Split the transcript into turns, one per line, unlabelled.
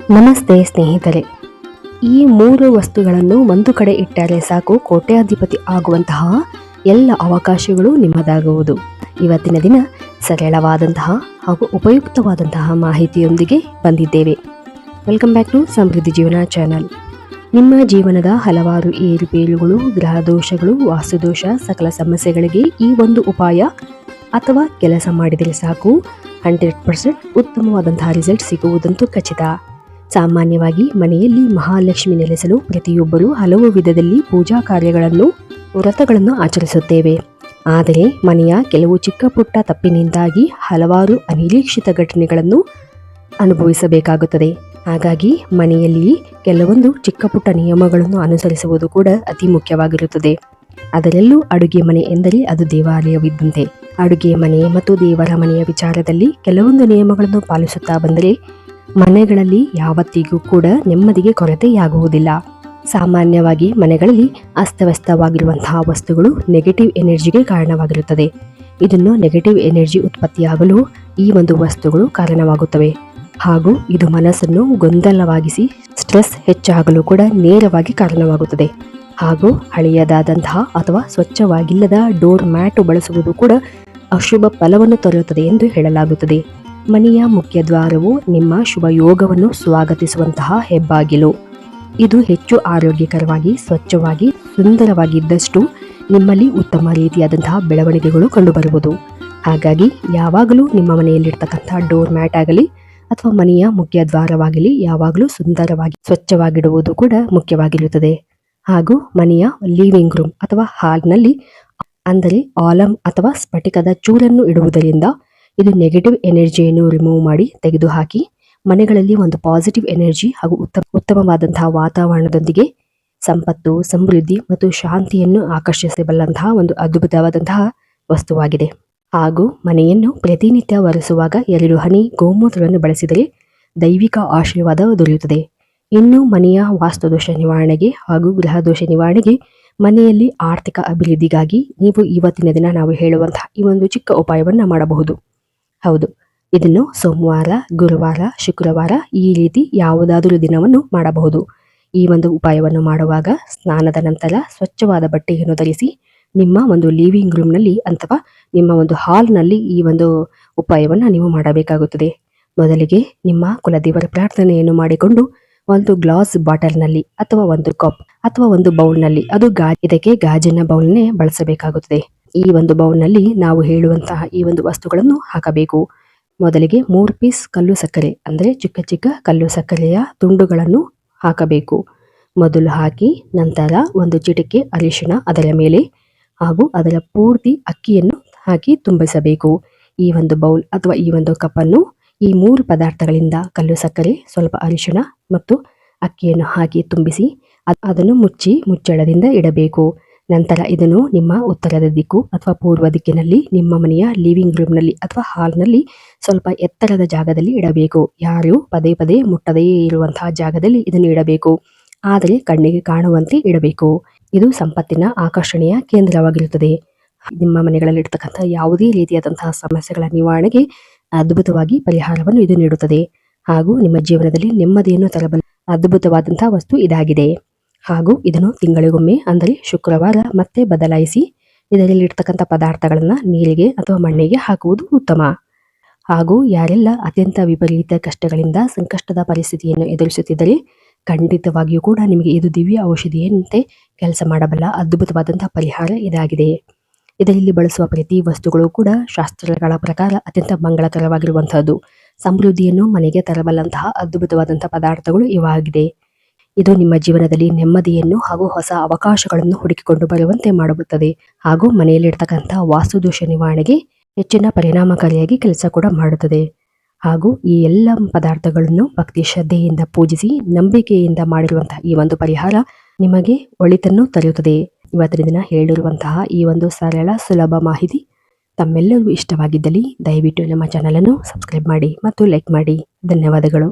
ನಮಸ್ತೆ ಸ್ನೇಹಿತರೆ, ಈ 3 ವಸ್ತುಗಳನ್ನು ಒಂದು ಕಡೆ ಇಟ್ಟರೆ ಸಾಕು ಕೋಟ್ಯಾಧಿಪತಿ ಆಗುವಂತಹ ಎಲ್ಲ ಅವಕಾಶಗಳು ನಿಮ್ಮದಾಗುವುದು. ಇವತ್ತಿನ ದಿನ ಸರಳವಾದಂತಹ ಹಾಗೂ ಉಪಯುಕ್ತವಾದಂತಹ ಮಾಹಿತಿಯೊಂದಿಗೆ ಬಂದಿದ್ದೇವೆ. ವೆಲ್ಕಮ್ ಬ್ಯಾಕ್ ಟು ಸಮೃದ್ಧಿ ಜೀವನ ಚಾನಲ್. ನಿಮ್ಮ ಜೀವನದ ಹಲವಾರು ಏರುಪೇರುಗಳು, ಗ್ರಹ ದೋಷಗಳು, ವಾಸ್ತುದೋಷ, ಸಕಲ ಸಮಸ್ಯೆಗಳಿಗೆ ಈ ಒಂದು ಉಪಾಯ ಅಥವಾ ಕೆಲಸ ಮಾಡಿದರೆ ಸಾಕು 100% ಉತ್ತಮವಾದಂತಹ ರಿಸಲ್ಟ್ ಸಿಗುವುದಂತೂ ಖಚಿತ. ಸಾಮಾನ್ಯವಾಗಿ ಮನೆಯಲ್ಲಿ ಮಹಾಲಕ್ಷ್ಮಿ ನೆಲೆಸಲು ಪ್ರತಿಯೊಬ್ಬರೂ ಹಲವು ವಿಧದಲ್ಲಿ ಪೂಜಾ ಕಾರ್ಯಗಳನ್ನು, ವ್ರತಗಳನ್ನು ಆಚರಿಸುತ್ತೇವೆ. ಆದರೆ ಮನೆಯ ಕೆಲವು ಚಿಕ್ಕ ಪುಟ್ಟ ತಪ್ಪಿನಿಂದಾಗಿ ಹಲವಾರು ಅನಿರೀಕ್ಷಿತ ಘಟನೆಗಳನ್ನು ಅನುಭವಿಸಬೇಕಾಗುತ್ತದೆ. ಹಾಗಾಗಿ ಮನೆಯಲ್ಲಿ ಕೆಲವೊಂದು ಚಿಕ್ಕ ಪುಟ್ಟ ನಿಯಮಗಳನ್ನು ಅನುಸರಿಸುವುದು ಕೂಡ ಅತಿ ಮುಖ್ಯವಾಗಿರುತ್ತದೆ. ಅದರಲ್ಲೂ ಅಡುಗೆ ಮನೆ ಎಂದರೆ ಅದು ದೇವಾಲಯವಿದ್ದಂತೆ. ಅಡುಗೆ ಮನೆ ಮತ್ತು ದೇವರ ಮನೆಯ ವಿಚಾರದಲ್ಲಿ ಕೆಲವೊಂದು ನಿಯಮಗಳನ್ನು ಪಾಲಿಸುತ್ತಾ ಬಂದರೆ ಮನೆಗಳಲ್ಲಿ ಯಾವತ್ತಿಗೂ ಕೂಡ ನೆಮ್ಮದಿಗೆ ಕೊರತೆಯಾಗುವುದಿಲ್ಲ. ಸಾಮಾನ್ಯವಾಗಿ ಮನೆಗಳಲ್ಲಿ ಅಸ್ತವ್ಯಸ್ತವಾಗಿರುವಂತಹ ವಸ್ತುಗಳು ನೆಗೆಟಿವ್ ಎನರ್ಜಿಗೆ ಕಾರಣವಾಗಿರುತ್ತದೆ. ಇದನ್ನು ನೆಗೆಟಿವ್ ಎನರ್ಜಿ ಉತ್ಪತ್ತಿಯಾಗಲು ಈ ಒಂದು ವಸ್ತುಗಳು ಕಾರಣವಾಗುತ್ತವೆ. ಹಾಗೂ ಇದು ಮನಸ್ಸನ್ನು ಗೊಂದಲವಾಗಿಸಿ ಸ್ಟ್ರೆಸ್ ಹೆಚ್ಚಾಗಲು ಕೂಡ ನೇರವಾಗಿ ಕಾರಣವಾಗುತ್ತದೆ. ಹಾಗೂ ಹಳೆಯದಾದಂತಹ ಅಥವಾ ಸ್ವಚ್ಛವಾಗಿಲ್ಲದ ಡೋರ್ ಮ್ಯಾಟ್ ಬಳಸುವುದು ಕೂಡ ಅಶುಭ ಫಲವನ್ನು ತರುತ್ತದೆ ಎಂದು ಹೇಳಲಾಗುತ್ತದೆ. ಮನೆಯ ಮುಖ್ಯ ದ್ವಾರವು ನಿಮ್ಮ ಶುಭ ಯೋಗವನ್ನು ಸ್ವಾಗತಿಸುವಂತಹ ಹೆಬ್ಬಾಗಿಲು. ಇದು ಹೆಚ್ಚು ಆರೋಗ್ಯಕರವಾಗಿ, ಸ್ವಚ್ಛವಾಗಿ, ಸುಂದರವಾಗಿದ್ದಷ್ಟು ನಿಮ್ಮಲ್ಲಿ ಉತ್ತಮ ರೀತಿಯಾದಂತಹ ಬೆಳವಣಿಗೆಗಳು ಕಂಡುಬರುವುದು. ಹಾಗಾಗಿ ಯಾವಾಗಲೂ ನಿಮ್ಮ ಮನೆಯಲ್ಲಿರ್ತಕ್ಕಂಥ ಡೋರ್ ಮ್ಯಾಟ್ ಆಗಲಿ ಅಥವಾ ಮನೆಯ ಮುಖ್ಯ ದ್ವಾರವಾಗಲಿ ಯಾವಾಗಲೂ ಸುಂದರವಾಗಿ, ಸ್ವಚ್ಛವಾಗಿಡುವುದು ಕೂಡ ಮುಖ್ಯವಾಗಿರುತ್ತದೆ. ಹಾಗೂ ಮನೆಯ ಲಿವಿಂಗ್ ರೂಮ್ ಅಥವಾ ಹಾಲ್ನಲ್ಲಿ ಅಂದರೆ ಆಲಂ ಅಥವಾ ಸ್ಫಟಿಕದ ಚೂರನ್ನು ಇಡುವುದರಿಂದ ಇದು ನೆಗೆಟಿವ್ ಎನರ್ಜಿಯನ್ನು ರಿಮೂವ್ ಮಾಡಿ ತೆಗೆದುಹಾಕಿ ಮನೆಗಳಲ್ಲಿ ಒಂದು ಪಾಸಿಟಿವ್ ಎನರ್ಜಿ ಹಾಗೂ ಉತ್ತಮವಾದಂತಹ ವಾತಾವರಣದೊಂದಿಗೆ ಸಂಪತ್ತು, ಸಮೃದ್ಧಿ ಮತ್ತು ಶಾಂತಿಯನ್ನು ಆಕರ್ಷಿಸಬಲ್ಲಂತಹ ಒಂದು ಅದ್ಭುತವಾದಂತಹ ವಸ್ತುವಾಗಿದೆ. ಹಾಗೂ ಮನೆಯನ್ನು ಪ್ರತಿನಿತ್ಯ ಒರೆಸುವಾಗ 2 ಹನಿ ಗೋಮೂತ್ರವನ್ನು ಬಳಸಿದರೆ ದೈವಿಕ ಆಶೀರ್ವಾದ ದೊರೆಯುತ್ತದೆ. ಇನ್ನು ಮನೆಯ ವಾಸ್ತುದೋಷ ನಿವಾರಣೆಗೆ ಹಾಗೂ ಗೃಹ ದೋಷ ನಿವಾರಣೆಗೆ, ಮನೆಯಲ್ಲಿ ಆರ್ಥಿಕ ಅಭಿವೃದ್ಧಿಗಾಗಿ ನೀವು ಇವತ್ತಿನ ದಿನ ನಾವು ಹೇಳುವಂತಹ ಈ ಒಂದು ಚಿಕ್ಕ ಉಪಾಯವನ್ನು ಮಾಡಬಹುದು. ಹೌದು, ಇದನ್ನು ಸೋಮವಾರ, ಗುರುವಾರ, ಶುಕ್ರವಾರ ಈ ರೀತಿ ಯಾವುದಾದರೂ ದಿನವನ್ನು ಮಾಡಬಹುದು. ಈ ಒಂದು ಉಪಾಯವನ್ನು ಮಾಡುವಾಗ ಸ್ನಾನದ ನಂತರ ಸ್ವಚ್ಛವಾದ ಬಟ್ಟೆಯನ್ನು ಧರಿಸಿ ನಿಮ್ಮ ಒಂದು ಲಿವಿಂಗ್ ರೂಮ್ನಲ್ಲಿ ಅಥವಾ ನಿಮ್ಮ ಒಂದು ಹಾಲ್ನಲ್ಲಿ ಈ ಒಂದು ಉಪಾಯವನ್ನು ನೀವು ಮಾಡಬೇಕಾಗುತ್ತದೆ. ಮೊದಲಿಗೆ ನಿಮ್ಮ ಕುಲದೇವರ ಪ್ರಾರ್ಥನೆಯನ್ನು ಮಾಡಿಕೊಂಡು ಒಂದು ಗ್ಲಾಸ್ ಬಾಟಲ್ನಲ್ಲಿ ಅಥವಾ ಒಂದು ಕಪ್ ಅಥವಾ ಒಂದು ಬೌಲ್ನಲ್ಲಿ, ಅದು ಇದಕ್ಕೆ ಗಾಜಿನ ಬೌಲ್ನೇ ಬಳಸಬೇಕಾಗುತ್ತದೆ. ಈ ಒಂದು ಬೌಲ್ನಲ್ಲಿ ನಾವು ಹೇಳುವಂತಹ ಈ ಒಂದು ವಸ್ತುಗಳನ್ನು ಹಾಕಬೇಕು. ಮೊದಲಿಗೆ 3 ಪೀಸ್ ಕಲ್ಲು ಸಕ್ಕರೆ ಅಂದರೆ ಚಿಕ್ಕ ಚಿಕ್ಕ ಕಲ್ಲು ಸಕ್ಕರೆಯ ತುಂಡುಗಳನ್ನು ಹಾಕಬೇಕು. ಮೊದಲು ಹಾಕಿ ನಂತರ ಒಂದು ಚಿಟಿಕೆ ಅರಿಶಿಣ ಅದರ ಮೇಲೆ ಹಾಗೂ ಅದರ ಪೂರ್ತಿ ಅಕ್ಕಿಯನ್ನು ಹಾಕಿ ತುಂಬಿಸಬೇಕು. ಈ ಒಂದು ಬೌಲ್ ಅಥವಾ ಈ ಒಂದು ಕಪ್ಪನ್ನು ಈ 3 ಪದಾರ್ಥಗಳಿಂದ ಕಲ್ಲು ಸಕ್ಕರೆ, ಸ್ವಲ್ಪ ಅರಿಶಿಣ ಮತ್ತು ಅಕ್ಕಿಯನ್ನು ಹಾಕಿ ತುಂಬಿಸಿ ಅದನ್ನು ಮುಚ್ಚಳದಿಂದ ಇಡಬೇಕು. ನಂತರ ಇದನ್ನು ನಿಮ್ಮ ಉತ್ತರದ ದಿಕ್ಕು ಅಥವಾ ಪೂರ್ವ ದಿಕ್ಕಿನಲ್ಲಿ ನಿಮ್ಮ ಮನೆಯ ಲಿವಿಂಗ್ ರೂಮ್ನಲ್ಲಿ ಅಥವಾ ಹಾಲ್ನಲ್ಲಿ ಸ್ವಲ್ಪ ಎತ್ತರದ ಜಾಗದಲ್ಲಿ ಇಡಬೇಕು. ಯಾರು ಪದೇ ಪದೇ ಮುಟ್ಟದೇ ಇರುವಂತಹ ಜಾಗದಲ್ಲಿ ಇದನ್ನು ಇಡಬೇಕು. ಆದರೆ ಕಣ್ಣಿಗೆ ಕಾಣುವಂತೆ ಇಡಬೇಕು. ಇದು ಸಂಪತ್ತಿನ ಆಕರ್ಷಣೆಯ ಕೇಂದ್ರವಾಗಿರುತ್ತದೆ. ನಿಮ್ಮ ಮನೆಗಳಲ್ಲಿ ಇರ್ತಕ್ಕಂಥ ಯಾವುದೇ ರೀತಿಯಾದಂತಹ ಸಮಸ್ಯೆಗಳ ನಿವಾರಣೆಗೆ ಅದ್ಭುತವಾಗಿ ಪರಿಹಾರವನ್ನು ಇದು ನೀಡುತ್ತದೆ. ಹಾಗೂ ನಿಮ್ಮ ಜೀವನದಲ್ಲಿ ನೆಮ್ಮದಿಯನ್ನು ತರಬಲ್ಲ ಅದ್ಭುತವಾದಂತಹ ವಸ್ತು ಇದಾಗಿದೆ. ಹಾಗೂ ಇದನ್ನು ತಿಂಗಳಿಗೊಮ್ಮೆ ಅಂದರೆ ಶುಕ್ರವಾರ ಮತ್ತೆ ಬದಲಾಯಿಸಿ ಇದರಲ್ಲಿ ಇರ್ತಕ್ಕಂಥ ಪದಾರ್ಥಗಳನ್ನು ನೀರಿಗೆ ಅಥವಾ ಮಣ್ಣಿಗೆ ಹಾಕುವುದು ಉತ್ತಮ. ಹಾಗೂ ಯಾರೆಲ್ಲ ಅತ್ಯಂತ ವಿಪರೀತ ಕಷ್ಟಗಳಿಂದ ಸಂಕಷ್ಟದ ಪರಿಸ್ಥಿತಿಯನ್ನು ಎದುರಿಸುತ್ತಿದ್ದರೆ ಖಂಡಿತವಾಗಿಯೂ ಕೂಡ ನಿಮಗೆ ಇದು ದಿವ್ಯ ಔಷಧಿಯಂತೆ ಕೆಲಸ ಮಾಡಬಲ್ಲ ಅದ್ಭುತವಾದಂತಹ ಪರಿಹಾರ ಇದಾಗಿದೆ. ಇದರಲ್ಲಿ ಬಳಸುವ ಪ್ರತಿ ವಸ್ತುಗಳು ಕೂಡ ಶಾಸ್ತ್ರಗಳ ಪ್ರಕಾರ ಅತ್ಯಂತ ಮಂಗಳಕರವಾಗಿರುವಂತಹದ್ದು. ಸಮೃದ್ಧಿಯನ್ನು ಮನೆಗೆ ತರಬಲ್ಲಂತಹ ಅದ್ಭುತವಾದಂತಹ ಪದಾರ್ಥಗಳು ಇವಾಗಿದೆ. ಇದು ನಿಮ್ಮ ಜೀವನದಲ್ಲಿ ನೆಮ್ಮದಿಯನ್ನು ಹಾಗೂ ಹೊಸ ಅವಕಾಶಗಳನ್ನು ಹುಡುಕಿಕೊಂಡು ಬರುವಂತೆ ಮಾಡುತ್ತದೆ. ಹಾಗೂ ಮನೆಯಲ್ಲಿರ್ತಕ್ಕಂಥ ವಾಸ್ತುದೋಷ ನಿವಾರಣೆಗೆ ಹೆಚ್ಚಿನ ಪರಿಣಾಮಕಾರಿಯಾಗಿ ಕೆಲಸ ಕೂಡ ಮಾಡುತ್ತದೆ. ಹಾಗೂ ಈ ಎಲ್ಲ ಪದಾರ್ಥಗಳನ್ನು ಭಕ್ತಿ ಶ್ರದ್ಧೆಯಿಂದ ಪೂಜಿಸಿ ನಂಬಿಕೆಯಿಂದ ಮಾಡಿರುವಂತಹ ಈ ಒಂದು ಪರಿಹಾರ ನಿಮಗೆ ಒಳಿತನ್ನು ತರುತ್ತದೆ. ಇವತ್ತಿನ ದಿನ ಹೇಳಿರುವಂತಹ ಈ ಒಂದು ಸರಳ ಸುಲಭ ಮಾಹಿತಿ ತಮ್ಮೆಲ್ಲರಿಗೂ ಇಷ್ಟವಾಗಿದ್ದಲ್ಲಿ ದಯವಿಟ್ಟು ನಮ್ಮ ಚಾನಲನ್ನು ಸಬ್ಸ್ಕ್ರೈಬ್ ಮಾಡಿ ಮತ್ತು ಲೈಕ್ ಮಾಡಿ. ಧನ್ಯವಾದಗಳು.